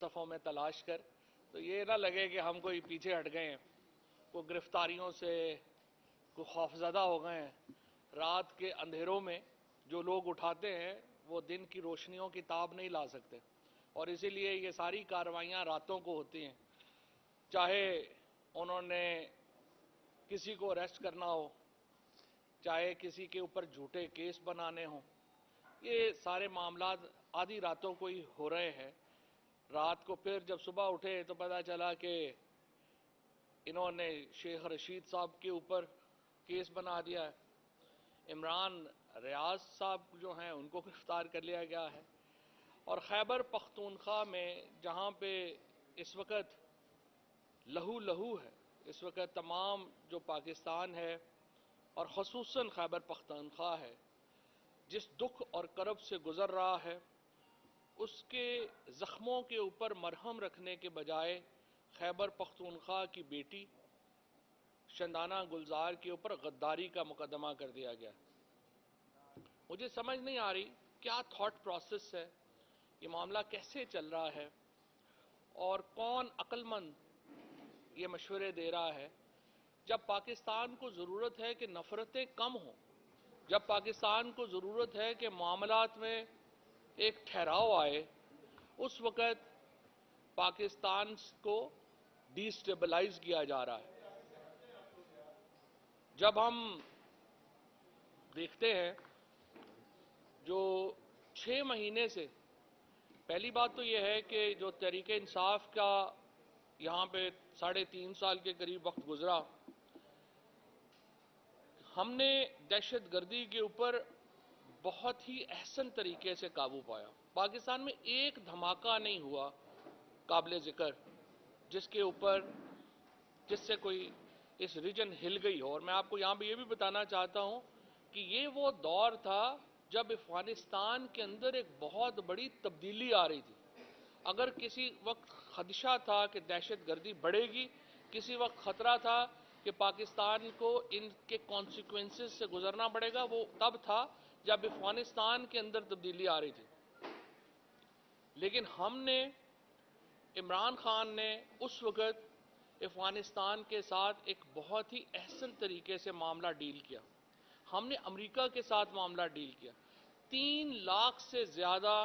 صفوں میں تلاش کر، تو یہ نہ لگے کہ ہم کوئی پیچھے ہٹ گئے ہیں، کوئی گرفتاریوں سے کوئی خوفزدہ ہو گئے ہیں۔ رات کے اندھیروں میں جو لوگ اٹھاتے ہیں وہ دن کی روشنیوں کی تاب نہیں لا سکتے، اور اسی لیے یہ ساری کارروائیاں راتوں کو ہوتی ہیں، چاہے انہوں نے کسی کو اریسٹ کرنا ہو، چاہے کسی کے اوپر جھوٹے کیس بنانے ہوں۔ یہ سارے معاملات آدھی راتوں کو ہی ہو رہے ہیں۔ رات کو پھر جب صبح اٹھے تو پتہ چلا کہ انہوں نے شیخ رشید صاحب کے اوپر کیس بنا دیا ہے، عمران ریاض صاحب جو ہیں ان کو گرفتار کر لیا گیا ہے، اور خیبر پختونخوا میں جہاں پہ اس وقت لہو لہو ہے، اس وقت تمام جو پاکستان ہے اور خصوصاً خیبر پختونخوا ہے، جس دکھ اور کرب سے گزر رہا ہے، اس کے زخموں کے اوپر مرہم رکھنے کے بجائے خیبر پختونخوا کی بیٹی شندانہ گلزار کے اوپر غداری کا مقدمہ کر دیا گیا۔ مجھے سمجھ نہیں آ رہی کیا تھاٹ پروسیس ہے، یہ معاملہ کیسے چل رہا ہے، اور کون عقل مند یہ مشورے دے رہا ہے، جب پاکستان کو ضرورت ہے کہ نفرتیں کم ہوں، جب پاکستان کو ضرورت ہے کہ معاملات میں ایک ٹھہراؤ آئے، اس وقت پاکستان کو ڈی سٹیبلائز کیا جا رہا ہے۔ جب ہم دیکھتے ہیں جو 6 مہینے سے، پہلی بات تو یہ ہے کہ جو تحریک انصاف کا یہاں پہ 3.5 سال کے قریب وقت گزرا، ہم نے دہشت گردی کے اوپر بہت ہی احسن طریقے سے قابو پایا۔ پاکستان میں ایک دھماکہ نہیں ہوا قابل ذکر جس کے اوپر جس سے کوئی اس ریجن ہل گئی ہو، اور میں آپ کو یہاں پہ یہ بھی بتانا چاہتا ہوں کہ یہ وہ دور تھا جب افغانستان کے اندر ایک بہت بڑی تبدیلی آ رہی تھی۔ اگر کسی وقت خدشہ تھا کہ دہشت گردی بڑھے گی، کسی وقت خطرہ تھا کہ پاکستان کو ان کے کانسیکوینسز سے گزرنا پڑے گا، وہ تب تھا جب افغانستان کے اندر تبدیلی آ رہی تھی۔ لیکن ہم نے، عمران خان نے اس وقت افغانستان کے ساتھ ایک بہت ہی احسن طریقے سے معاملہ ڈیل کیا۔ ہم نے امریکہ کے ساتھ معاملہ ڈیل کیا۔ 3 لاکھ سے زیادہ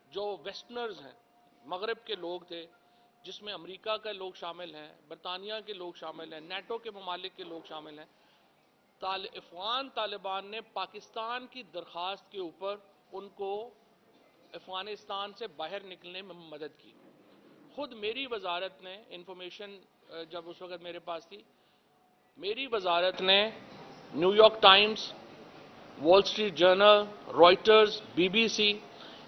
جو ویسٹرنرز ہیں، مغرب کے لوگ تھے، جس میں امریکہ کے لوگ شامل ہیں، برطانیہ کے لوگ شامل ہیں، نیٹو کے ممالک کے لوگ شامل ہیں، افغان طالبان نے پاکستان کی درخواست کے اوپر ان کو افغانستان سے باہر نکلنے میں مدد کی۔ خود میری وزارت نے انفارمیشن جب اس وقت میرے پاس تھی، میری وزارت نے New York Times, Wall Street Journal, Reuters, B B C,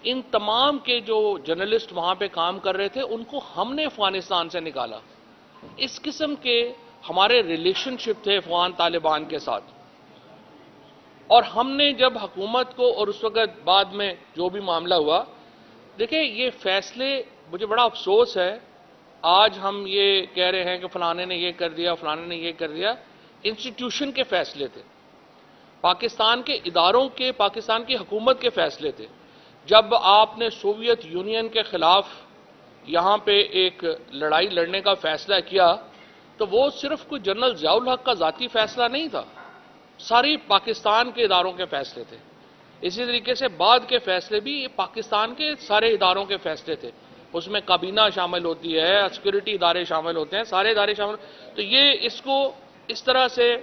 ان تمام کے جو جرنلسٹ وہاں پہ کام کر رہے تھے ان کو ہم نے افغانستان سے نکالا۔ اس قسم کے ہمارے ریلیشن شپ تھے افغان طالبان کے ساتھ، اور ہم نے جب حکومت کو، اور اس وقت بعد میں جو بھی معاملہ ہوا، دیکھیں یہ فیصلے، مجھے بڑا افسوس ہے آج ہم یہ کہہ رہے ہیں کہ فلانے نے یہ کر دیا، فلانے نے یہ کر دیا، انسٹیٹیوشن کے فیصلے تھے، پاکستان کے اداروں کے، پاکستان کی حکومت کے فیصلے تھے۔ جب آپ نے سوویت یونین کے خلاف یہاں پہ ایک لڑائی لڑنے کا فیصلہ کیا تو وہ صرف کوئی جنرل ضیاء الحق کا ذاتی فیصلہ نہیں تھا، ساری پاکستان کے اداروں کے فیصلے تھے۔ اسی طریقے سے بعد کے فیصلے بھی پاکستان کے سارے اداروں کے فیصلے تھے، اس میں کابینہ شامل ہوتی ہے، سیکورٹی ادارے شامل ہوتے ہیں، سارے ادارے شامل، تو یہ اس کو اس طرح سے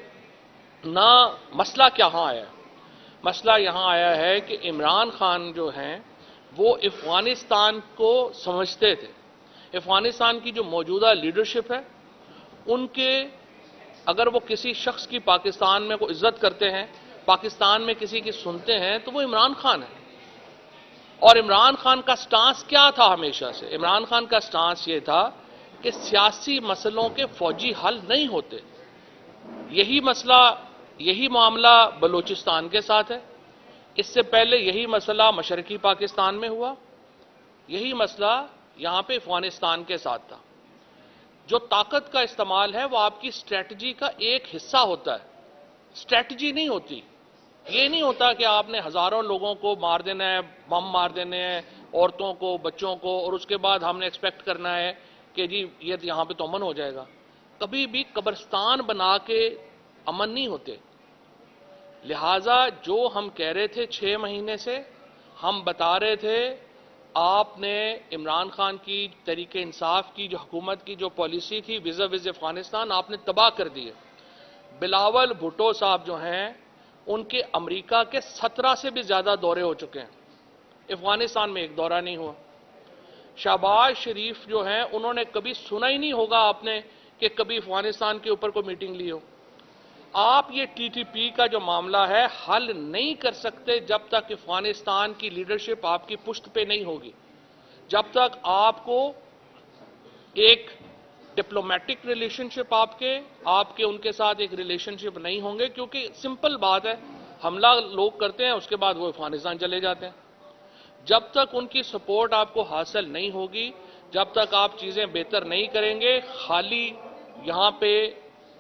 نہ، مسئلہ کہاں آیا؟ مسئلہ یہاں آیا ہے کہ عمران خان جو ہیں وہ افغانستان کو سمجھتے تھے، افغانستان کی جو موجودہ لیڈرشپ ہے ان کے، اگر وہ کسی شخص کی پاکستان میں کو عزت کرتے ہیں، پاکستان میں کسی کی سنتے ہیں تو وہ عمران خان ہے۔ اور عمران خان کا سٹانس کیا تھا ہمیشہ سے؟ عمران خان کا سٹانس یہ تھا کہ سیاسی مسئلوں کے فوجی حل نہیں ہوتے۔ یہی مسئلہ، یہی معاملہ بلوچستان کے ساتھ ہے، اس سے پہلے یہی مسئلہ مشرقی پاکستان میں ہوا، یہی مسئلہ یہاں پہ افغانستان کے ساتھ تھا۔ جو طاقت کا استعمال ہے وہ آپ کی اسٹریٹجی کا ایک حصہ ہوتا ہے، اسٹریٹجی نہیں ہوتی۔ یہ نہیں ہوتا کہ آپ نے ہزاروں لوگوں کو مار دینا ہے، بم مار دینے ہیں عورتوں کو, بچوں کو, اور اس کے بعد ہم نے ایکسپیکٹ کرنا ہے کہ جی یہ یہاں پہ تو امن ہو جائے گا. کبھی بھی قبرستان بنا کے امن نہیں ہوتے. لہٰذا جو ہم کہہ رہے تھے 6 مہینے سے, ہم بتا رہے تھے آپ نے عمران خان کی تحریک انصاف کی جو حکومت کی جو پالیسی تھی وزا وز افغانستان, آپ نے تباہ کر دی ہے. بلاول بھٹو صاحب جو ہیں ان کے امریکہ کے 17 سے بھی زیادہ دورے ہو چکے ہیں, افغانستان میں ایک دورہ نہیں ہوا. شہباز شریف جو ہیں انہوں نے کبھی سنا ہی نہیں ہوگا آپ نے کہ کبھی افغانستان کے اوپر کوئی میٹنگ لی ہو. آپ یہ ٹی ٹی پی کا جو معاملہ ہے حل نہیں کر سکتے جب تک افغانستان کی لیڈرشپ آپ کی پشت پہ نہیں ہوگی, جب تک آپ کو ایک ڈپلومیٹک ریلیشن شپ آپ کے ان کے ساتھ ایک ریلیشن شپ نہیں ہوں گے. کیونکہ سمپل بات ہے, حملہ لوگ کرتے ہیں اس کے بعد وہ افغانستان چلے جاتے ہیں. جب تک ان کی سپورٹ آپ کو حاصل نہیں ہوگی, جب تک آپ چیزیں بہتر نہیں کریں گے, خالی یہاں پہ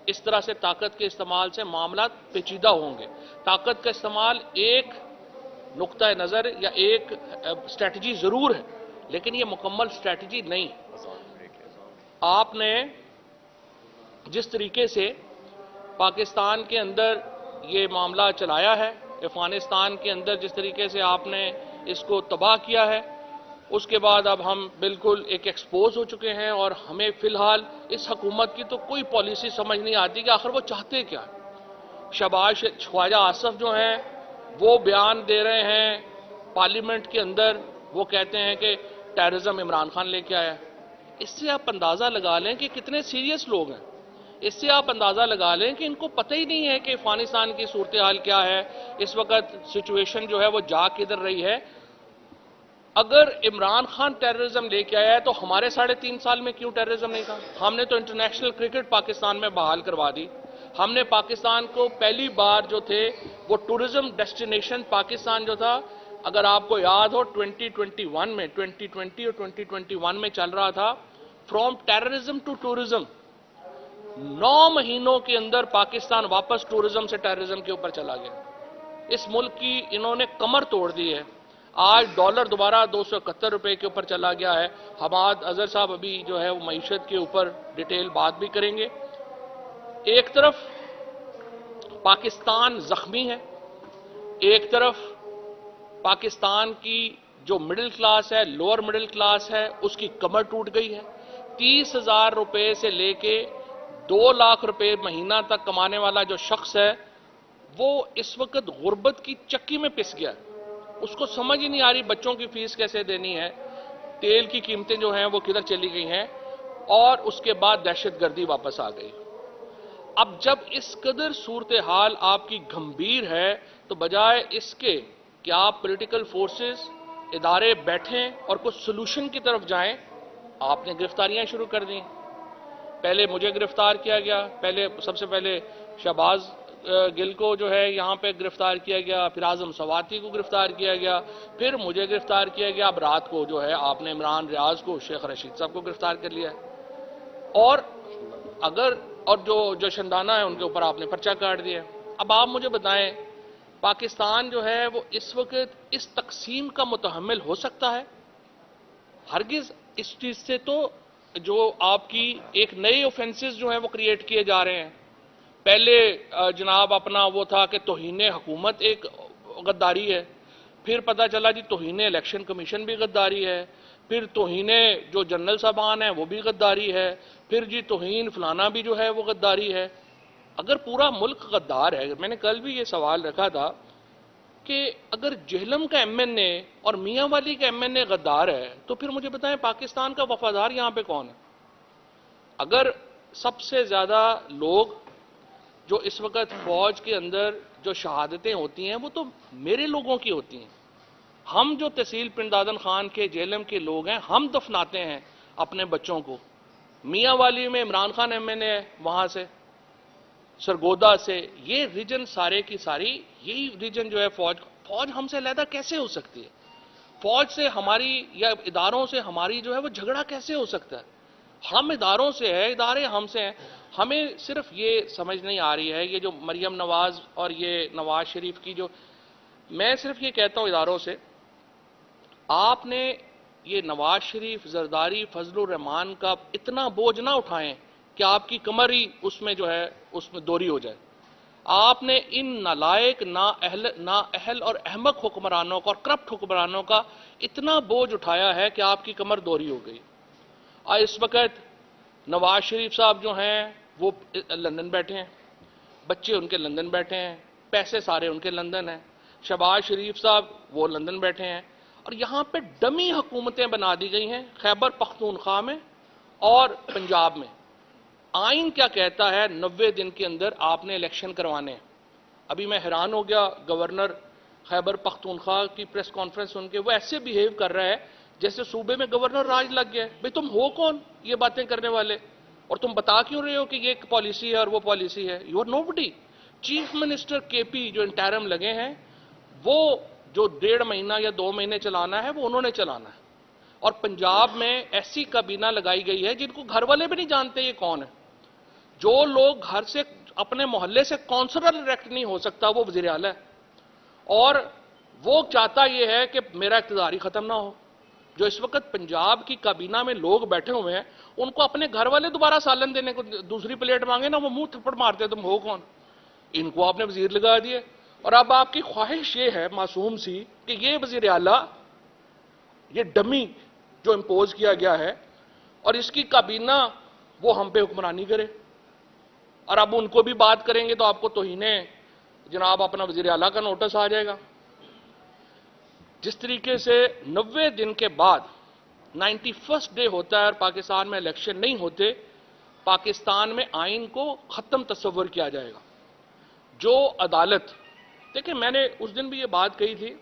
اس طرح سے طاقت کے استعمال سے معاملات پیچیدہ ہوں گے. طاقت کا استعمال ایک نقطہ نظر یا ایک اسٹریٹجی ضرور ہے, لیکن یہ مکمل اسٹریٹجی نہیں. آپ نے جس طریقے سے پاکستان کے اندر یہ معاملہ چلایا ہے, افغانستان کے اندر جس طریقے سے آپ نے اس کو تباہ کیا ہے, اس کے بعد اب ہم بالکل ایک ایکسپوز ہو چکے ہیں. اور ہمیں فی الحال اس حکومت کی تو کوئی پالیسی سمجھ نہیں آتی کہ آخر وہ چاہتے کیا. شہباز خواجہ آصف جو ہیں وہ بیان دے رہے ہیں پارلیمنٹ کے اندر, وہ کہتے ہیں کہ ٹیررزم عمران خان لے کے آیا. اس سے آپ اندازہ لگا لیں کہ کتنے سیریس لوگ ہیں. اس سے آپ اندازہ لگا لیں کہ ان کو پتہ ہی نہیں ہے کہ افغانستان کی صورتحال کیا ہے, اس وقت سچویشن جو ہے وہ جا کدھر رہی ہے. اگر عمران خان ٹیررزم لے کے آیا ہے تو ہمارے 3.5 سال میں کیوں ٹیررزم نہیں تھا؟ ہم نے تو انٹرنیشنل کرکٹ پاکستان میں بحال کروا دی. ہم نے پاکستان کو پہلی بار جو تھے وہ ٹورزم ڈیسٹینیشن پاکستان جو تھا, اگر آپ کو یاد ہو 2021 میں 2020 اور 2021 میں چل رہا تھا فرام ٹیررزم ٹو ٹورزم. 9 مہینوں کے اندر پاکستان واپس ٹورزم سے ٹیررزم کے اوپر چلا گیا. اس ملک کی انہوں نے کمر توڑ دی ہے. آج ڈالر دوبارہ 271 روپے کے اوپر چلا گیا ہے. حماد اظہر صاحب ابھی جو ہے وہ معیشت کے اوپر ڈیٹیل بات بھی کریں گے. ایک طرف پاکستان زخمی ہے, ایک طرف پاکستان کی جو مڈل کلاس ہے, لوور مڈل کلاس ہے, اس کی کمر ٹوٹ گئی ہے. 30,000 روپے سے لے کے 2 لاکھ روپے مہینہ تک کمانے والا جو شخص ہے وہ اس وقت غربت کی چکی میں پس گیا. اس کو سمجھ ہی نہیں آ رہی بچوں کی فیس کیسے دینی ہے, تیل کی قیمتیں جو ہیں وہ کدھر چلی گئی ہیں, اور اس کے بعد دہشت گردی واپس آ گئی. اب جب اس قدر صورتحال آپ کی گھمبیر ہے تو بجائے اس کے کہ آپ پولیٹیکل فورسز ادارے بیٹھیں اور کچھ سلوشن کی طرف جائیں, آپ نے گرفتاریاں شروع کر دیں. پہلے مجھے گرفتار کیا گیا, سب سے پہلے شہباز گل کو جو ہے یہاں پہ گرفتار کیا گیا, پھر اعظم سواتی کو گرفتار کیا گیا, پھر مجھے گرفتار کیا گیا. اب رات کو جو ہے آپ نے عمران ریاض کو, شیخ رشید صاحب کو گرفتار کر لیا ہے. اور جو شندانہ ہے ان کے اوپر آپ نے پرچہ کاٹ دیا. اب آپ مجھے بتائیں پاکستان جو ہے وہ اس وقت اس تقسیم کا متحمل ہو سکتا ہے؟ ہرگز. اس چیز سے تو جو آپ کی ایک نئے اوفینسز جو ہیں وہ کریٹ کیے جا رہے ہیں. پہلے جناب اپنا وہ تھا کہ توہین حکومت ایک غداری ہے, پھر پتہ چلا جی توہین الیکشن کمیشن بھی غداری ہے, پھر توہین جو جنرل صاحبان ہیں وہ بھی غداری ہے, پھر جی توہین فلانا بھی جو ہے وہ غداری ہے. اگر پورا ملک غدار ہے, میں نے کل بھی یہ سوال رکھا تھا کہ اگر جہلم کا ایم این اے اور میاں والی کا ایم این اے غدار ہے تو پھر مجھے بتائیں پاکستان کا وفادار یہاں پہ کون ہے؟ اگر سب سے زیادہ لوگ جو اس وقت فوج کے اندر جو شہادتیں ہوتی ہیں وہ تو میرے لوگوں کی ہوتی ہیں. ہم جو تحصیل پنڈادن خان کے جیلم کے لوگ ہیں ہم دفناتے ہیں اپنے بچوں کو. میاں والی میں عمران خان ایم این اے, وہاں سے سرگودا سے, یہ ریجن سارے کی ساری یہی ریجن جو ہے فوج ہم سے علیحدہ کیسے ہو سکتی ہے؟ فوج سے ہماری یا اداروں سے ہماری جو ہے وہ جھگڑا کیسے ہو سکتا ہے؟ ہم اداروں سے ہے, ادارے ہم سے ہیں. ہمیں صرف یہ سمجھ نہیں آ رہی ہے, یہ جو مریم نواز اور یہ نواز شریف کی جو, میں صرف یہ کہتا ہوں اداروں سے, آپ نے یہ نواز شریف، زرداری، فضل الرحمان کا اتنا بوجھ نہ اٹھائیں کہ آپ کی کمر ہی اس میں جو ہے اس میں دوری ہو جائے. آپ نے ان نالائق، نااہل اور احمق حکمرانوں کا اور کرپٹ حکمرانوں کا اتنا بوجھ اٹھایا ہے کہ آپ کی کمر دوری ہو گئی. اس وقت نواز شریف صاحب جو ہیں وہ لندن بیٹھے ہیں، بچے ان کے لندن بیٹھے ہیں، پیسے سارے ان کے لندن ہیں. شہباز شریف صاحب وہ لندن بیٹھے ہیں، اور یہاں پہ ڈمی حکومتیں بنا دی گئی ہیں خیبر پختونخوا میں اور پنجاب میں. آئین کیا کہتا ہے؟ 90 دن کے اندر آپ نے الیکشن کروانے ہیں. ابھی میں حیران ہو گیا گورنر خیبر پختونخوا کی پریس کانفرنس سن کے. وہ ایسے بیہیو کر رہا ہے جیسے صوبے میں گورنر راج لگ گیا. بھئی تم ہو کون یہ باتیں کرنے والے؟ اور تم بتا کیوں رہے ہو کہ یہ ایک پالیسی ہے اور وہ پالیسی ہے؟ You are no buddy. Chief minister K P جو انٹرم لگے ہیں، وہ جو 1.5 مہینہ یا 2 مہینے چلانا ہے وہ انہوں نے چلانا ہے. اور پنجاب میں ایسی کابینہ لگائی گئی ہے جن کو گھر والے بھی نہیں جانتے یہ کون ہے. جو لوگ گھر سے اپنے محلے سے کونسلر الیکٹ نہیں ہو سکتا وہ وزیر اعلیٰ ہے. اور وہ چاہتا یہ ہے کہ میرا اقتدار ہی ختم نہ ہو. جو اس وقت پنجاب کی کابینہ میں لوگ بیٹھے ہوئے ہیں، ان کو اپنے گھر والے دوبارہ سالن دینے کو دوسری پلیٹ مانگے نا، وہ منہ تھپڑ مارتے تم ہو کون. ان کو آپ نے وزیر لگا دیے. اور اب آپ کی خواہش یہ ہے معصوم سی کہ یہ وزیر اعلیٰ، یہ ڈمی جو امپوز کیا گیا ہے، اور اس کی کابینہ وہ ہم پہ حکمرانی کرے. اور اب ان کو بھی بات کریں گے تو آپ کو توہین جناب اپنا وزیر اعلیٰ کا نوٹس آ جائے گا. جس طریقے سے 90 دن کے بعد 91st ڈے ہوتا ہے اور پاکستان میں الیکشن نہیں ہوتے، پاکستان میں آئین کو ختم تصور کیا جائے گا. جو عدالت، دیکھیں میں نے اس دن بھی یہ بات کہی تھی،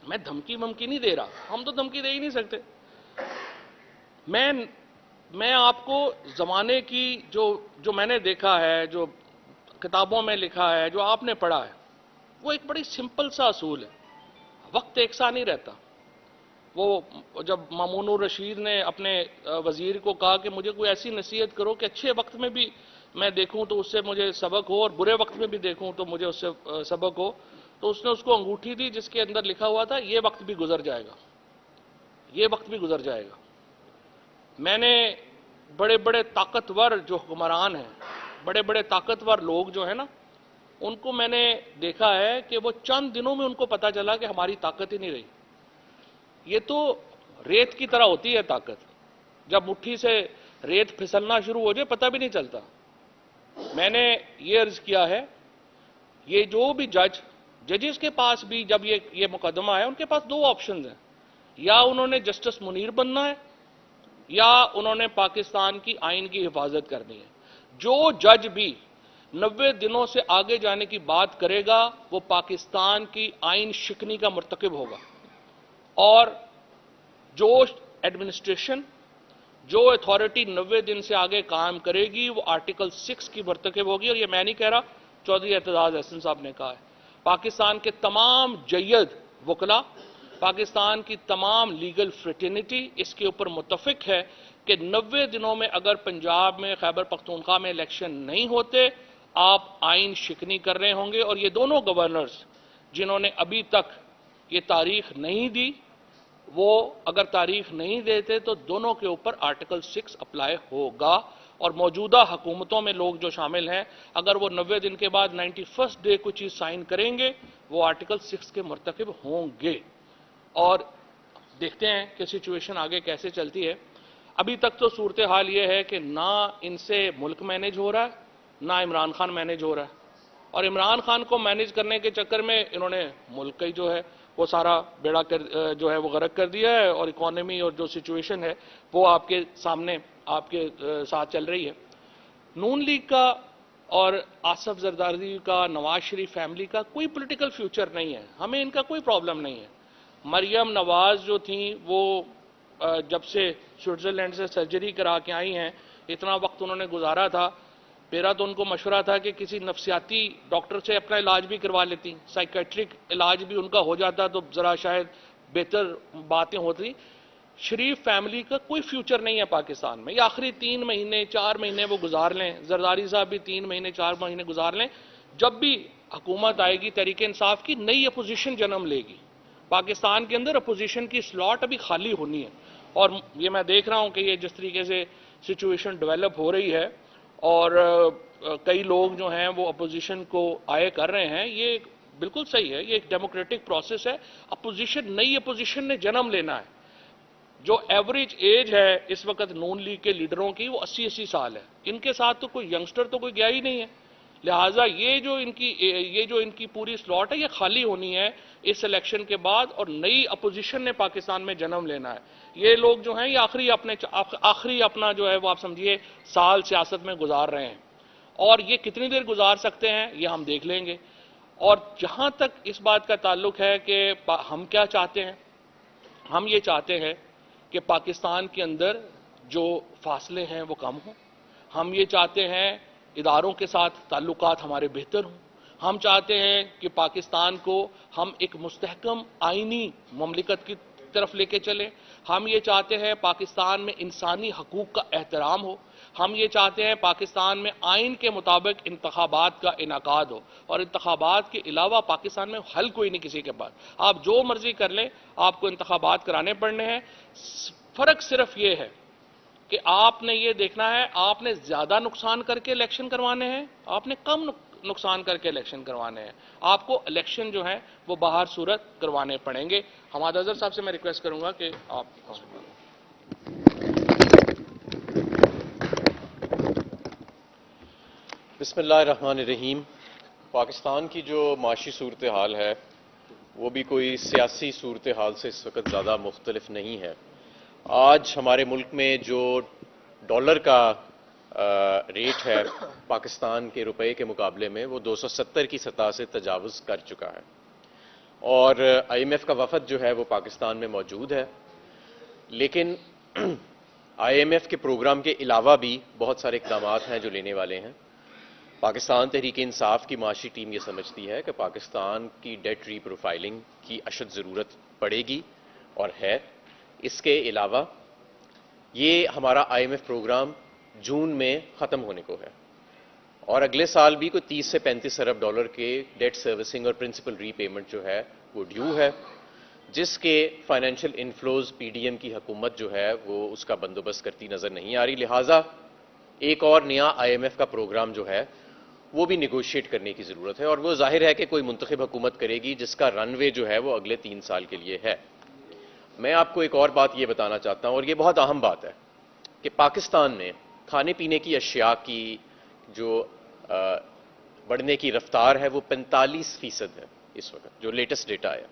میں دھمکی نہیں دے رہا، ہم تو دھمکی دے ہی نہیں سکتے. میں آپ کو زمانے کی جو میں نے دیکھا ہے، جو کتابوں میں لکھا ہے، جو آپ نے پڑھا ہے، وہ ایک بڑی سمپل سا اصول ہے. وقت ایک سا نہیں رہتا. وہ جب مامون الرشید نے اپنے وزیر کو کہا کہ مجھے کوئی ایسی نصیحت کرو کہ اچھے وقت میں بھی میں دیکھوں تو اس سے مجھے سبق ہو، اور برے وقت میں بھی دیکھوں تو مجھے اس سے سبق ہو، تو اس نے اس کو انگوٹھی دی جس کے اندر لکھا ہوا تھا یہ وقت بھی گزر جائے گا، یہ وقت بھی گزر جائے گا. میں نے بڑے بڑے طاقتور جو حکمران ہیں، بڑے بڑے طاقتور لوگ جو ہیں نا، ان کو میں نے دیکھا ہے کہ وہ چند دنوں میں ان کو پتا چلا کہ ہماری طاقت ہی نہیں رہی. یہ تو ریت کی طرح ہوتی ہے طاقت، جب مٹھی سے ریت پھسلنا شروع ہو جائے پتہ بھی نہیں چلتا. میں نے یہ عرض کیا ہے، یہ جو بھی ججز کے پاس بھی جب یہ مقدمہ ہے، ان کے پاس 2 آپشنز ہیں. یا انہوں نے جسٹس منیر بننا ہے، یا انہوں نے پاکستان کی آئین کی حفاظت کرنی ہے. جو جج بھی 90 دنوں سے آگے جانے کی بات کرے گا وہ پاکستان کی آئین شکنی کا مرتکب ہوگا. اور جو ایڈمنسٹریشن، جو اتھارٹی 90 دن سے آگے کام کرے گی وہ آرٹیکل 6 کی مرتکب ہوگی. اور یہ میں نہیں کہہ رہا، چودھری اعتزاز احسن صاحب نے کہا ہے. پاکستان کے تمام جید وکلا، پاکستان کی تمام لیگل فریٹرنیٹی اس کے اوپر متفق ہے کہ 90 دنوں میں اگر پنجاب میں خیبر پختونخوا میں الیکشن نہیں ہوتے، آپ آئین شکنی کر رہے ہوں گے. اور یہ دونوں گورنرز جنہوں نے ابھی تک یہ تاریخ نہیں دی، وہ اگر تاریخ نہیں دیتے تو دونوں کے اوپر آرٹیکل 6 اپلائی ہوگا. اور موجودہ حکومتوں میں لوگ جو شامل ہیں، اگر وہ 90 دن کے بعد 91st ڈے کوئی چیز سائن کریں گے وہ آرٹیکل 6 کے مرتکب ہوں گے. اور دیکھتے ہیں کہ سچویشن آگے کیسے چلتی ہے. ابھی تک تو صورتحال یہ ہے کہ نہ ان سے ملک مینج ہو رہا ہے، نہ عمران خان مینج ہو رہا ہے. اور عمران خان کو مینج کرنے کے چکر میں انہوں نے ملک کا ہی جو ہے وہ سارا بیڑا جو ہے وہ غرق کر دیا ہے. اور اکانومی اور جو سچویشن ہے وہ آپ کے سامنے آپ کے ساتھ چل رہی ہے. نون لیگ کا اور آصف زرداری کا، نواز شریف فیملی کا کوئی پولیٹیکل فیوچر نہیں ہے. ہمیں ان کا کوئی پرابلم نہیں ہے. مریم نواز جو تھیں وہ جب سے سوئٹزرلینڈ سے سرجری کرا کے آئی ہیں، اتنا وقت انہوں نے گزارا تھا. میرا تو ان کو مشورہ تھا کہ کسی نفسیاتی ڈاکٹر سے اپنا علاج بھی کروا لیتی، سائیکیٹرک علاج بھی ان کا ہو جاتا تو ذرا شاید بہتر باتیں ہوتی. شریف فیملی کا کوئی فیوچر نہیں ہے پاکستان میں. یہ آخری 3 مہینے 4 مہینے وہ گزار لیں، زرداری صاحب بھی 3 مہینے 4 مہینے گزار لیں. جب بھی حکومت آئے گی تحریک انصاف کی، نئی اپوزیشن جنم لے گی. پاکستان کے اندر اپوزیشن کی سلاٹ ابھی خالی ہونی ہے، اور یہ میں دیکھ رہا ہوں کہ یہ جس طریقے سے سچویشن ڈیولپ ہو رہی ہے اور کئی لوگ جو ہیں وہ اپوزیشن کو آئے کر رہے ہیں، یہ بالکل صحیح ہے، یہ ایک ڈیموکریٹک پروسیس ہے. اپوزیشن، نئی اپوزیشن نے جنم لینا ہے. جو ایوریج ایج ہے اس وقت نون لیگ کے لیڈروں کی وہ 80 سال ہے. ان کے ساتھ تو کوئی ینگسٹر تو کوئی گیا ہی نہیں ہے. لہٰذا یہ جو ان کی پوری سلاٹ ہے یہ خالی ہونی ہے اس الیکشن کے بعد، اور نئی اپوزیشن نے پاکستان میں جنم لینا ہے. یہ لوگ جو ہیں یہ آخری اپنا جو ہے وہ آپ سمجھیے سال سیاست میں گزار رہے ہیں، اور یہ کتنی دیر گزار سکتے ہیں یہ ہم دیکھ لیں گے. اور جہاں تک اس بات کا تعلق ہے کہ ہم کیا چاہتے ہیں، ہم یہ چاہتے ہیں کہ پاکستان کے اندر جو فاصلے ہیں وہ کم ہوں. ہم یہ چاہتے ہیں اداروں کے ساتھ تعلقات ہمارے بہتر ہوں. ہم چاہتے ہیں کہ پاکستان کو ہم ایک مستحکم آئینی مملکت کی طرف لے کے چلیں. ہم یہ چاہتے ہیں پاکستان میں انسانی حقوق کا احترام ہو. ہم یہ چاہتے ہیں پاکستان میں آئین کے مطابق انتخابات کا انعقاد ہو، اور انتخابات کے علاوہ پاکستان میں حل کوئی نہیں کسی کے پاس. آپ جو مرضی کر لیں، آپ کو انتخابات کرانے پڑنے ہیں. فرق صرف یہ ہے کہ آپ نے یہ دیکھنا ہے آپ نے زیادہ نقصان کر کے الیکشن کروانے ہیں، آپ نے کم نقصان کر کے الیکشن کروانے ہیں. آپ کو الیکشن جو ہیں وہ باہر صورت کروانے پڑیں گے. حماد اظہر صاحب سے میں ریکویسٹ کروں گا کہ آپ بسم اللہ الرحمن الرحیم. پاکستان کی جو معاشی صورتحال ہے وہ بھی کوئی سیاسی صورتحال سے اس وقت زیادہ مختلف نہیں ہے. آج ہمارے ملک میں جو ڈالر کا ریٹ ہے پاکستان کے روپے کے مقابلے میں وہ 270 کی سطح سے تجاوز کر چکا ہے، اور IMF کا وفد جو ہے وہ پاکستان میں موجود ہے. لیکن IMF کے پروگرام کے علاوہ بھی بہت سارے اقدامات ہیں جو لینے والے ہیں. پاکستان تحریک انصاف کی معاشی ٹیم یہ سمجھتی ہے کہ پاکستان کی ڈیٹ ری پروفائلنگ کی اشد ضرورت پڑے گی اور ہے. اس کے علاوہ یہ ہمارا IMF پروگرام جون میں ختم ہونے کو ہے، اور اگلے سال بھی کوئی 30 سے 35 ارب ڈالر کے ڈیٹ سروسنگ اور پرنسپل ری پیمنٹ جو ہے وہ ڈیو ہے، جس کے فائنینشیل انفلوز PDM کی حکومت جو ہے وہ اس کا بندوبست کرتی نظر نہیں آ رہی. لہٰذا ایک اور نیا IMF کا پروگرام جو ہے وہ بھی نیگوشیٹ کرنے کی ضرورت ہے، اور وہ ظاہر ہے کہ کوئی منتخب حکومت کرے گی جس کا رن وے جو ہے وہ اگلے 3 سال کے لیے ہے. میں آپ کو ایک اور بات یہ بتانا چاہتا ہوں، اور یہ بہت اہم بات ہے، کہ پاکستان میں کھانے پینے کی اشیاء کی جو بڑھنے کی رفتار ہے وہ 45% ہے اس وقت، جو لیٹسٹ ڈیٹا ہے.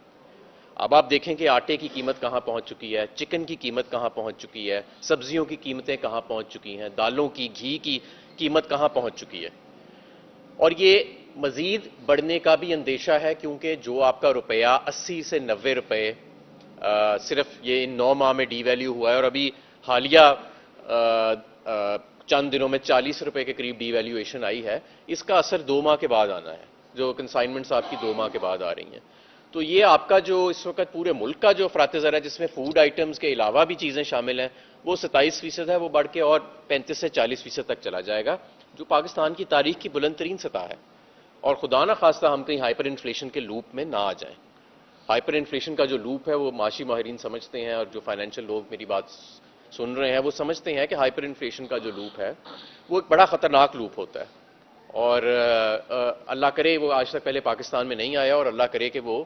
اب آپ دیکھیں کہ آٹے کی قیمت کہاں پہنچ چکی ہے، چکن کی قیمت کہاں پہنچ چکی ہے، سبزیوں کی قیمتیں کہاں پہنچ چکی ہیں، دالوں کی، گھی کی قیمت کہاں پہنچ چکی ہے. اور یہ مزید بڑھنے کا بھی اندیشہ ہے، کیونکہ جو آپ کا روپیہ 80 سے 90 روپے صرف یہ ان 9 ماہ میں ڈی ویلیو ہوا ہے، اور ابھی حالیہ چند دنوں میں 40 روپے کے قریب ڈی ویلیویشن آئی ہے. اس کا اثر 2 ماہ کے بعد آنا ہے، جو کنسائنمنٹس آپ کی 2 ماہ کے بعد آ رہی ہیں. تو یہ آپ کا جو اس وقت پورے ملک کا جو افراط زر ہے، جس میں فوڈ آئٹمز کے علاوہ بھی چیزیں شامل ہیں، وہ 27% ہے. وہ بڑھ کے اور 35 سے 40% تک چلا جائے گا، جو پاکستان کی تاریخ کی بلند ترین سطح ہے. اور خدا نہ خواستہ ہم کہیں ہائپر انفلیشن کے لوپ میں نہ آ جائیں. ہائپر انفلیشن کا جو لوپ ہے وہ معاشی ماہرین سمجھتے ہیں، اور جو فائنینشیل لوگ میری بات سن رہے ہیں وہ سمجھتے ہیں کہ ہائپر انفلیشن کا جو لوپ ہے وہ ایک بڑا خطرناک لوپ ہوتا ہے. اور اللہ کرے وہ آج تک پہلے پاکستان میں نہیں آیا، اور اللہ کرے کہ وہ